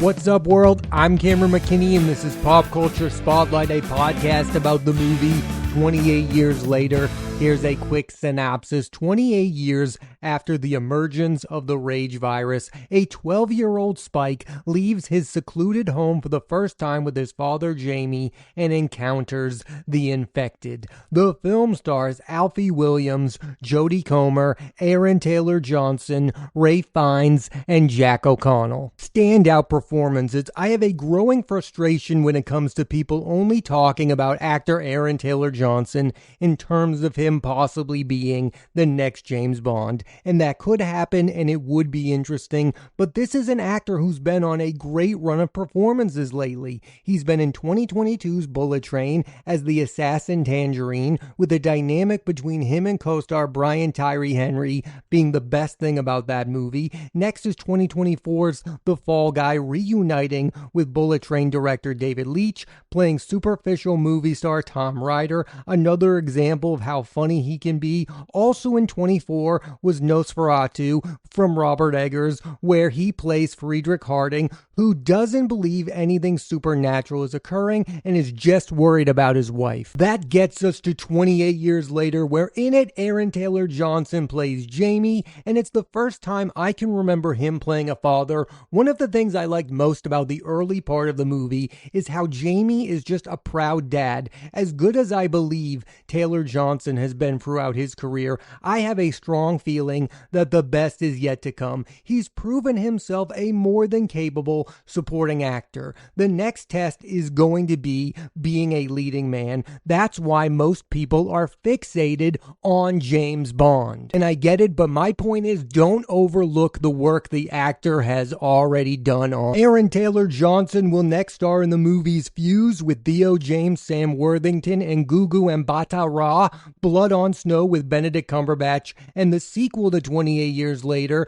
What's up, world? I'm Cameron McKinney, and this is Pop Culture Spotlight, a podcast about the movie 28 Years Later. Here's a quick synopsis. 28 years after the emergence of the rage virus, a 12-year-old Spike leaves his secluded home for the first time with his father, Jamie, and encounters the infected. The film stars Alfie Williams, Jodie Comer, Aaron Taylor Johnson, Ralph Fiennes, and Jack O'Connell. Standout performances. I have a growing frustration when it comes to people only talking about actor Aaron Taylor Johnson in terms of him possibly being the next James Bond, and that could happen and it would be interesting, but this is an actor who's been on a great run of performances lately. He's been in 2022's Bullet Train as the assassin Tangerine, with the dynamic between him and co-star Brian Tyree Henry being the best thing about that movie. Next is 2024's The Fall Guy, reuniting with Bullet Train director David Leitch, playing superficial movie star Tom Ryder, another example of how funny he can be. Also in 24 was Nosferatu from Robert Eggers, where he plays Friedrich Harding, who doesn't believe anything supernatural is occurring and is just worried about his wife. That gets us to 28 years later, where in it Aaron Taylor Johnson plays Jamie, and it's the first time I can remember him playing a father. One of the things I liked most about the early part of the movie is how Jamie is just a proud dad. As good as I believe Taylor Johnson has been throughout his career, I have a strong feeling that the best is yet to come. He's proven himself a more than capable supporting actor. The next test is going to be being a leading man. That's why most people are fixated on James Bond. And I get it, but my point is, don't overlook the work the actor has already done on. Aaron Taylor Johnson will next star in the movies Fuse with Theo James, Sam Worthington, and Gugu Mbatha-Raw, Blood on Snow with Benedict Cumberbatch, and the sequel to 28 Years Later,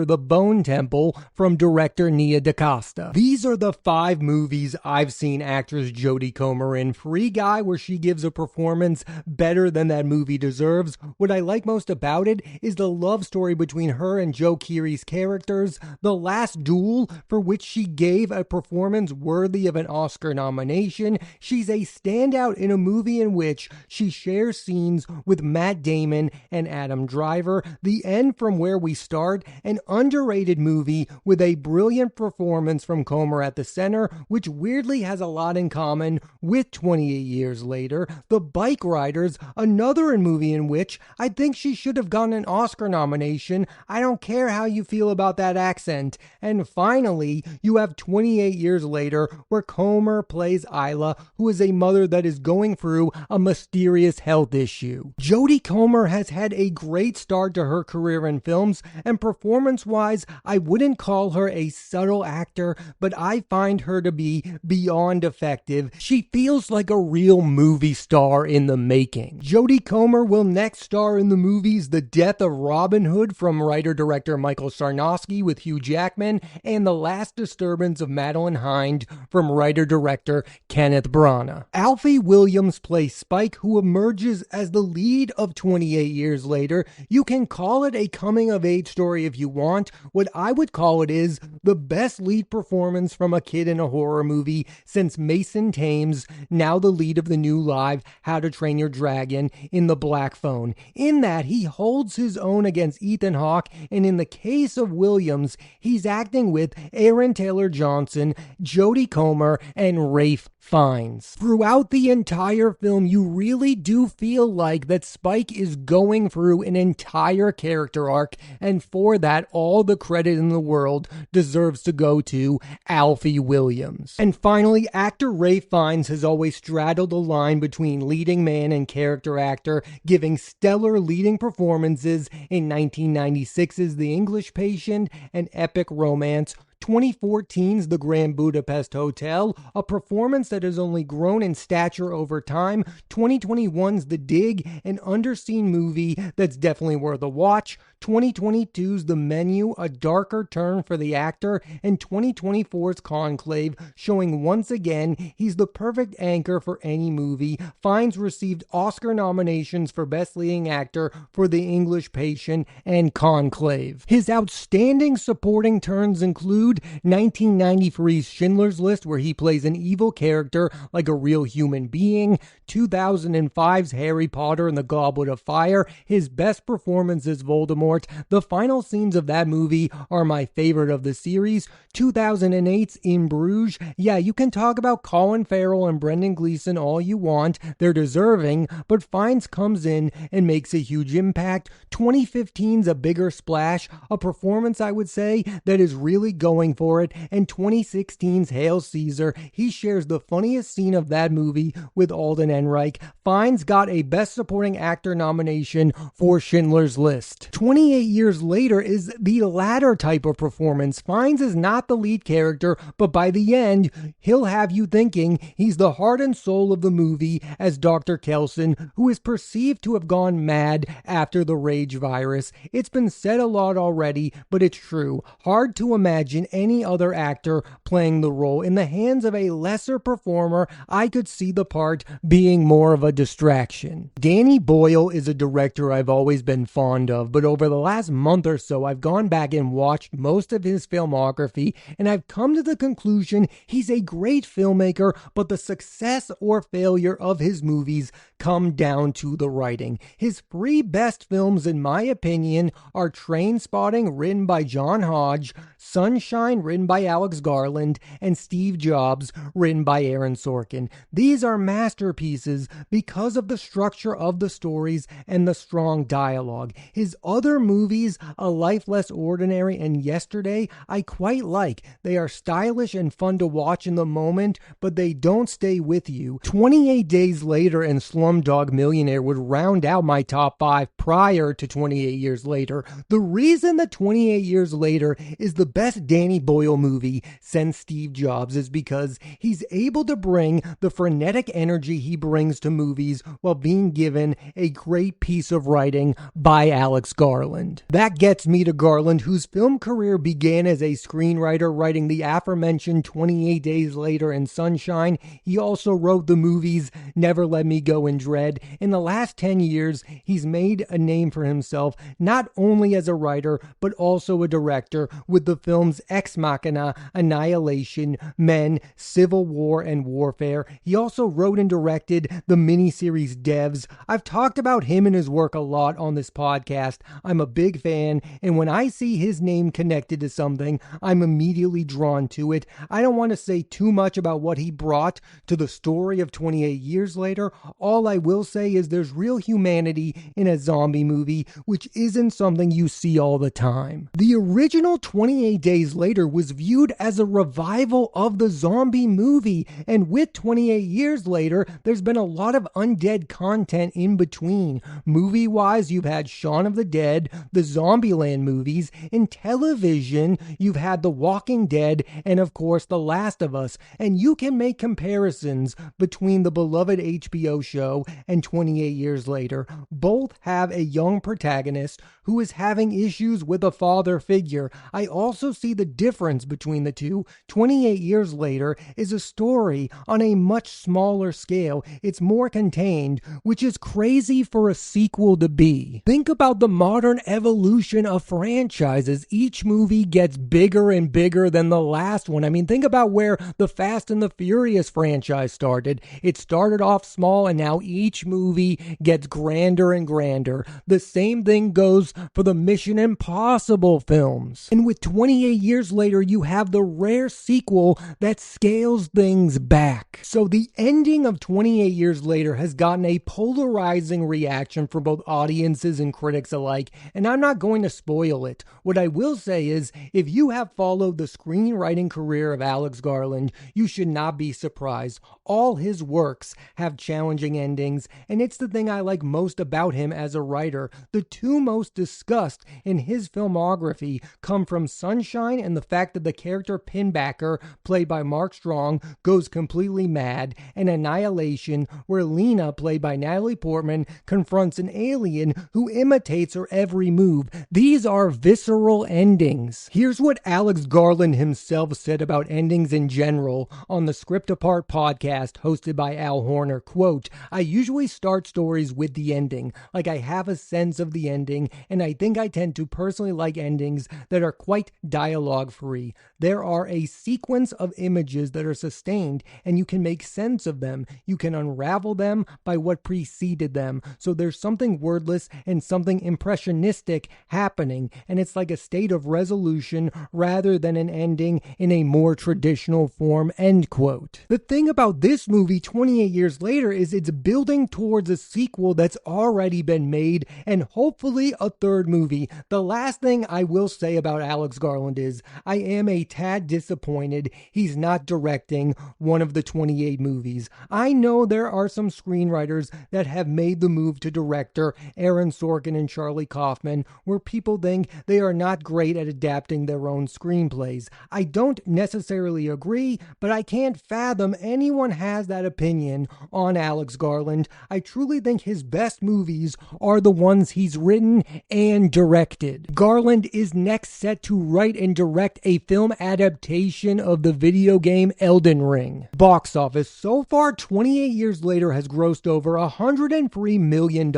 The Bone Temple, from director Nia DaCosta. These are the 5 movies I've seen actress Jodie Comer in. Free Guy, where she gives a performance better than that movie deserves. What I like most about it is the love story between her and Joe Keery's characters. The Last Duel, for which she gave a performance worthy of an Oscar nomination. She's a standout in a movie in which she shares scenes with Matt Damon and Adam Driver. The End from Where We Start, an underrated movie with a brilliant performance from Comer at the center, which weirdly has a lot in common with 28 Years Later. The Bike Riders, another movie in which I think she should have gotten an Oscar nomination. I don't care how you feel about that accent. And finally, you have 28 Years Later, where Comer plays Isla, who is a mother that is going through a mysterious health issue. Jodie Comer has had a great start to her career in films, and performance-wise, I wouldn't call her a subtle actor, but I find her to be beyond effective. She feels like a real movie star in the making. Jodie Comer will next star in the movies The Death of Robin Hood from writer-director Michael Sarnowski with Hugh Jackman, and The Last Disturbance of Madeline Hind from writer-director Kenneth Branagh. Alfie Williams plays Spike, who emerges as the lead of 28 Years Later. You can call it a coming-of-age story if you want. What I would call it is the best lead performance from a kid in a horror movie since Mason Thames, now the lead of the new live How to Train Your Dragon, in The Black Phone. In that, he holds his own against Ethan Hawke, and in the case of Williams, he's acting with Aaron Taylor Johnson, Jodie Comer, and Ralph Fiennes. Throughout the entire film, you really do feel like that Spike is going through an entire character arc, and for that, all the credit in the world deserves to go to Alfie Williams. And finally, actor Ralph Fiennes has always straddled the line between leading man and character actor, giving stellar leading performances in 1996's The English Patient, an epic romance, 2014's The Grand Budapest Hotel, a performance that has only grown in stature over time, 2021's The Dig, an underseen movie that's definitely worth a watch, 2022's The Menu, a darker turn for the actor, and 2024's Conclave, showing once again he's the perfect anchor for any movie. Fiennes received Oscar nominations for Best Leading Actor for The English Patient and Conclave. His outstanding supporting turns include include 1993's Schindler's List, where he plays an evil character like a real human being, 2005's Harry Potter and the Goblet of Fire, his best performance as Voldemort. The final scenes of that movie are my favorite of the series. 2008's In Bruges. Yeah, you can talk about Colin Farrell and Brendan Gleeson all you want. They're deserving, but Fiennes comes in and makes a huge impact. 2015's A Bigger Splash, a performance I would say that is really going for it. And 2016's Hail Caesar, he shares the funniest scene of that movie with Alden Ehrenreich. Fiennes got a Best Supporting Actor nomination for Schindler's List. 28 years later is the latter type of performance. Fiennes is not the lead character, but by the end, he'll have you thinking he's the heart and soul of the movie as Dr. Kelson, who is perceived to have gone mad after the rage virus. It's been said a lot already, but it's true. Hard to imagine any other actor playing the role. In the hands of a lesser performer, I could see the part being more of a distraction. Danny Boyle is a director I've always been fond of, but over the last month or so, I've gone back and watched most of his filmography, and I've come to the conclusion he's a great filmmaker, but the success or failure of his movies come down to the writing. His three best films, in my opinion, are Trainspotting, written by John Hodge, Sunshine, written by Alex Garland, and Steve Jobs, written by Aaron Sorkin. These are masterpieces because of the structure of the stories and the strong dialogue. His other movies, A Life Less Ordinary and Yesterday, I quite like. They are stylish and fun to watch in the moment, but they don't stay with you. 28 Days Later and Slumdog Millionaire would round out my top 5 prior to 28 Years Later. The reason that 28 Years Later is the best Danny Boyle movie since Steve Jobs is because he's able to bring the frenetic energy he brings to movies while being given a great piece of writing by Alex Garland. That gets me to Garland, whose film career began as a screenwriter writing the aforementioned 28 Days Later and Sunshine. He also wrote the movies Never Let Me Go and Dread. In the last 10 years, he's made a name for himself not only as a writer, but also a director with the films Ex Machina, Annihilation, Men, Civil War, and Warfare. He also wrote and directed the miniseries Devs. I've talked about him and his work a lot on this podcast. I'm a big fan, and when I see his name connected to something, I'm immediately drawn to it. I don't want to say too much about what he brought to the story of 28 Years Later. All I will say is there's real humanity in a zombie movie, which isn't something you see all the time. The original 28 Days Later was viewed as a revival of the zombie movie, and with 28 Years Later, there's been a lot of undead content in between. Movie-wise, you've had Shaun of the Dead, the Zombieland movies. In television, you've had The Walking Dead, and of course, The Last of Us. And you can make comparisons between the beloved HBO show and 28 Years Later. Both have a young protagonist who is having issues with a father figure. I also see the difference between the two. 28 Years Later is a story on a much smaller scale. It's more contained, which is crazy for a sequel to be. Think about the modern evolution of franchises. Each movie gets bigger and bigger than the last one. I mean, think about where the Fast and the Furious franchise started. It started off small, and now each movie gets grander and grander. The same thing goes for the Mission Impossible films. And with 28 Years Later, you have the rare sequel that scales things back. So the ending of 28 Years Later has gotten a polarizing reaction from both audiences and critics alike, and I'm not going to spoil it. What I will say is, if you have followed the screenwriting career of Alex Garland, you should not be surprised. All his works have challenging endings, and it's the thing I like most about him as a writer. The two most discussed in his filmography come from Sunshine and the fact that the character Pinbacker, played by Mark Strong, goes completely mad, and Annihilation, where Lena, played by Natalie Portman, confronts an alien who imitates her every move. These are visceral endings. Here's what Alex Garland himself said about endings in general on the Script Apart podcast hosted by Al Horner. Quote, "I usually start stories with the ending, like I have a sense of the ending, and I think I tend to personally like endings that are quite dialogue dialogue-free. There are a sequence of images that are sustained, and you can make sense of them. You can unravel them by what preceded them. So there's something wordless and something impressionistic happening, and it's like a state of resolution rather than an ending in a more traditional form, end quote. The thing about this movie 28 years later is it's building towards a sequel that's already been made, and hopefully a third movie. The last thing I will say about Alex Garland is I am a tad disappointed he's not directing one of the 28 movies. I know there are some screenwriters that have made the move to director, Aaron Sorkin and Charlie Kaufman, where people think they are not great at adapting their own screenplays. I don't necessarily agree, but I can't fathom anyone has that opinion on Alex Garland. I truly think his best movies are the ones he's written and directed. Garland is next set to write and direct a film adaptation of the video game Elden Ring. Box office so far 28 years later has grossed over $103 million,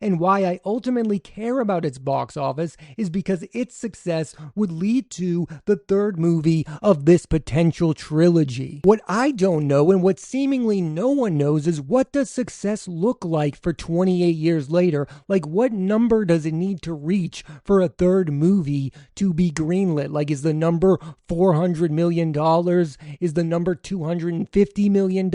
and why I ultimately care about its box office is because its success would lead to the third movie of this potential trilogy. What I don't know, and what seemingly no one knows, is what does success look like for 28 years later? Like, what number does it need to reach for a third movie to be greenlit? Like, is the number $400 million? Is the number $250 million?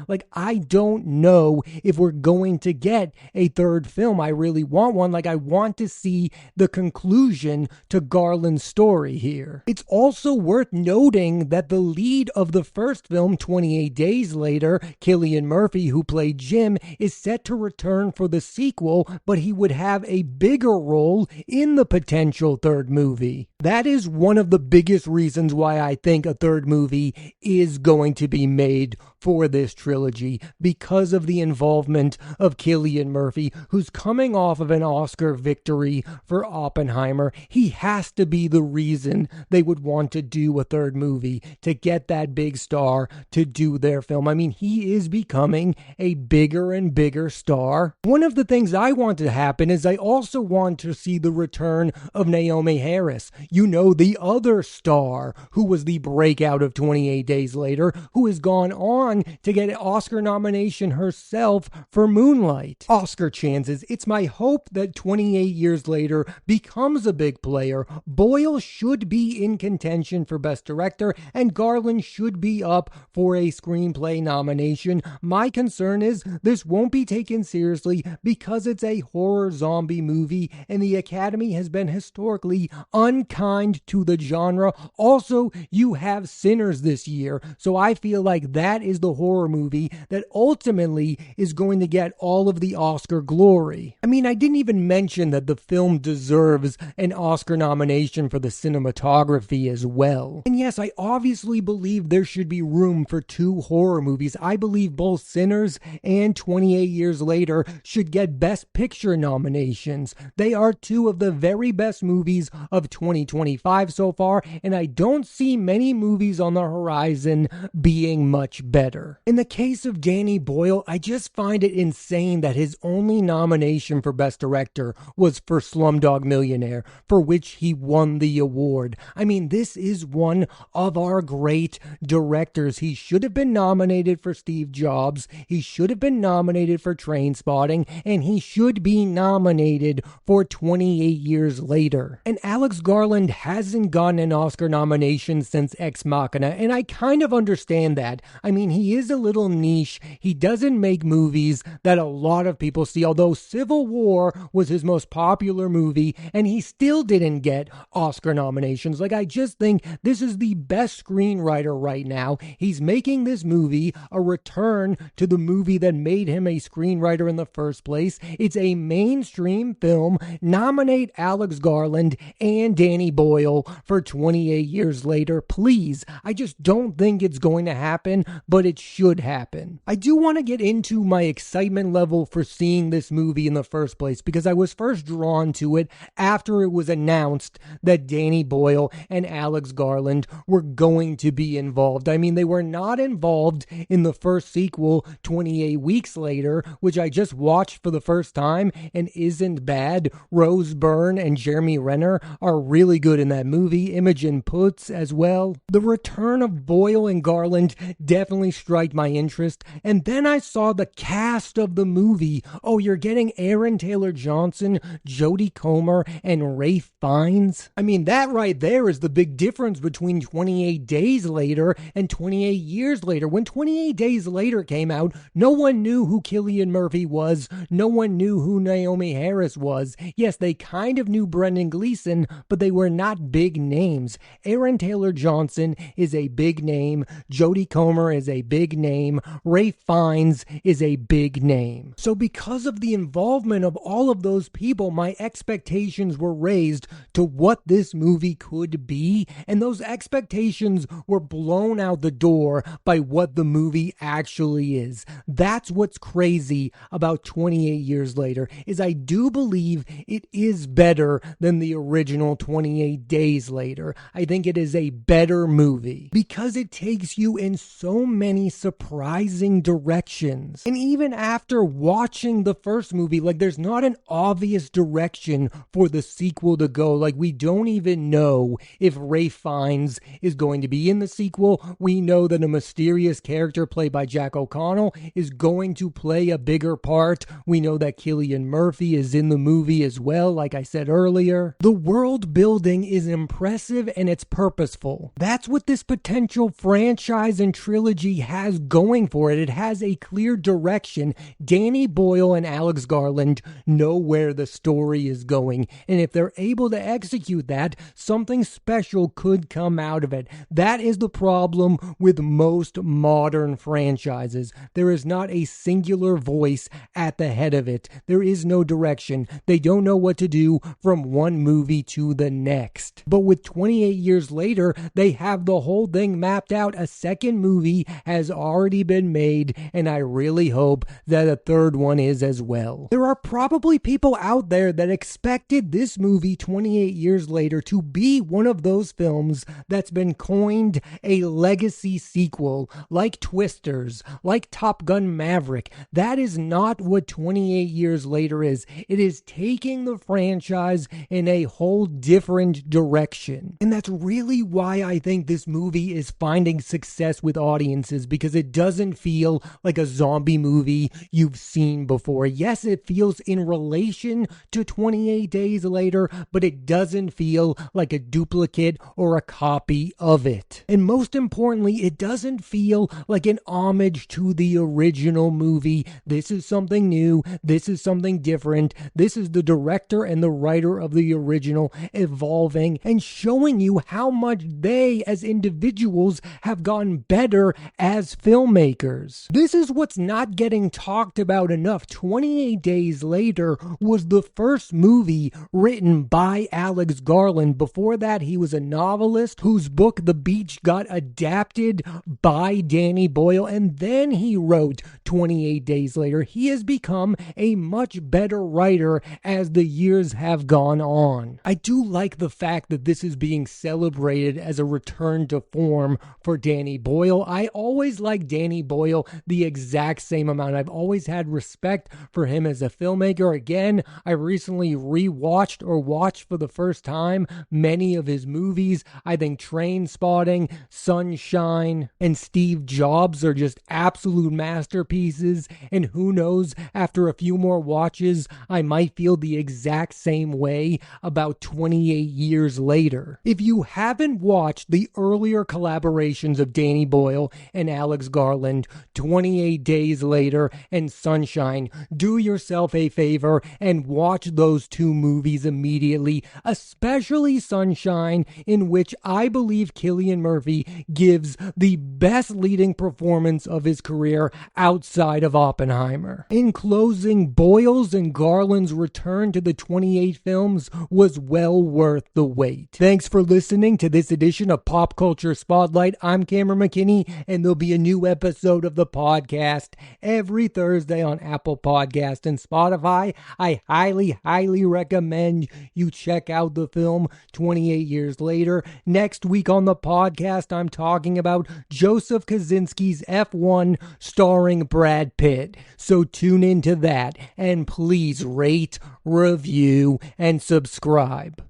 Like, I don't know if we're going to get a third film. I really want one. Like, I want to see the conclusion to Garland's story here. It's also worth noting that the lead of the first film, 28 Days Later, Cillian Murphy, who played Jim, is set to return for the sequel, but he would have a bigger role in the potential third movie. That is one of the biggest reasons why I think a third movie is going to be made for this trilogy, because of the involvement of Cillian Murphy, who's coming off of an Oscar victory for Oppenheimer. He has to be the reason they would want to do a third movie, to get that big star to do their film. I mean, he is becoming a bigger and bigger star. One of the things I want to happen is I also want to see the return of Naomi Harris. You know, the other star who was the breakout of 28 Days Later, who has gone on to get an Oscar nomination herself for Moonlight. Oscar chances. It's my hope that 28 years later becomes a big player. Boyle should be in contention for Best Director, and Garland should be up for a screenplay nomination. My concern is this won't be taken seriously because it's a horror zombie movie, and the Academy has been historically unkind to the genre. Also, you have Sinners this year, so I feel like that is the horror movie that ultimately is going to get all of the Oscar glory. I mean, I didn't even mention that the film deserves an Oscar nomination for the cinematography as well. And yes, I obviously believe there should be room for two horror movies. I believe both Sinners and 28 Years Later should get Best Picture nominations. They are two of the very best movies of 2025 so far, and I don't see many movies on the horizon being much better. In the case of Danny Boyle, I just find it insane that his only nomination for Best Director was for Slumdog Millionaire, for which he won the award. I mean, this is one of our great directors. He should have been nominated for Steve Jobs, he should have been nominated for Trainspotting, and he should be nominated for 28 Years Later. And Alex Garland hasn't gotten an Oscar nomination since Ex Machina, and I kind of understand that. I mean, he is a little niche. He doesn't make movies that a lot of people see, although Civil War was his most popular movie, and he still didn't get Oscar nominations. Like, I just think this is the best screenwriter right now. He's making this movie a return to the movie that made him a screenwriter in the first place. It's a mainstream film. Nominate Alex Garland and Danny Boyle for 28 Years Later, please. I just don't think it's going to happen, but but it should happen. I do want to get into my excitement level for seeing this movie in the first place, because I was first drawn to it after it was announced that Danny Boyle and Alex Garland were going to be involved. I mean, they were not involved in the first sequel 28 weeks later, which I just watched for the first time and isn't bad. Rose Byrne and Jeremy Renner are really good in that movie. Imogen Poots as well. The return of Boyle and Garland definitely struck my interest, and then I saw the cast of the movie. Oh, you're getting Aaron Taylor Johnson, Jodie Comer, and Ralph Fiennes. I mean, that right there is the big difference between 28 Days Later and 28 Years Later. When 28 Days Later came out, no one knew who Cillian Murphy was. No one knew who Naomi Harris was. Yes, they kind of knew Brendan Gleeson, but they were not big names. Aaron Taylor Johnson is a big name. Jodie Comer is a big name. Ralph Fiennes is a big name. So because of the involvement of all of those people, my expectations were raised to what this movie could be, and those expectations were blown out the door by what the movie actually is. That's what's crazy about 28 Years Later, is I do believe it is better than the original 28 Days Later. I think it is a better movie because it takes you in so many surprising directions. And even after watching the first movie, like, there's not an obvious direction for the sequel to go. Like, we don't even know if Ralph Fiennes is going to be in the sequel. We know that a mysterious character played by Jack O'Connell is going to play a bigger part. We know that Cillian Murphy is in the movie as well, like I said earlier. The world building is impressive and it's purposeful. That's what this potential franchise and trilogy has going for it. It has a clear direction. Danny Boyle and Alex Garland know where the story is going, and if they're able to execute that, something special could come out of it. That is the problem with most modern franchises. There is not a singular voice at the head of it. There is no direction. They don't know what to do from one movie to the next. But with 28 Years Later, they have the whole thing mapped out. A second movie has already been made, and I really hope that a third one is as well. There are probably people out there that expected this movie 28 Years Later to be one of those films that's been coined a legacy sequel, like Twisters, like Top Gun Maverick. That is not what 28 Years Later is. It is taking the franchise in a whole different direction. And that's really why I think this movie is finding success with audiences, because it doesn't feel like a zombie movie you've seen before. Yes, it feels in relation to 28 Days Later, but it doesn't feel like a duplicate or a copy of it. And most importantly, it doesn't feel like an homage to the original movie. This is something new. This is something different. This is the director and the writer of the original evolving and showing you how much they as individuals have gotten better as filmmakers. This is what's not getting talked about enough. 28 Days Later was the first movie written by Alex Garland. Before that, he was a novelist whose book The Beach got adapted by Danny Boyle, and then he wrote 28 Days Later. He has become a much better writer as the years have gone on. I do like the fact that this is being celebrated as a return to form for Danny Boyle. I always liked Danny Boyle the exact same amount. I've always had respect for him as a filmmaker. Again, I recently rewatched or watched for the first time many of his movies. I think Trainspotting, Sunshine, and Steve Jobs are just absolute masterpieces. And who knows, after a few more watches, I might feel the exact same way about 28 Years Later. If you haven't watched the earlier collaborations of Danny Boyle and Alex Garland, 28 Days Later and Sunshine, do yourself a favor and watch those two movies immediately, especially Sunshine, in which I believe Cillian Murphy gives the best leading performance of his career outside of Oppenheimer. In closing, Boyle's and Garland's return to the 28 films was well worth the wait. Thanks for listening to this edition of Pop Culture Spotlight. I'm Cameron McKinney, and the There'll be a new episode of the podcast every Thursday on Apple Podcast and Spotify. I highly recommend you check out the film 28 Years Later. Next week on the podcast, I'm talking about Joseph Kosinski's F1 starring Brad Pitt. So tune into that and please rate, review, and subscribe.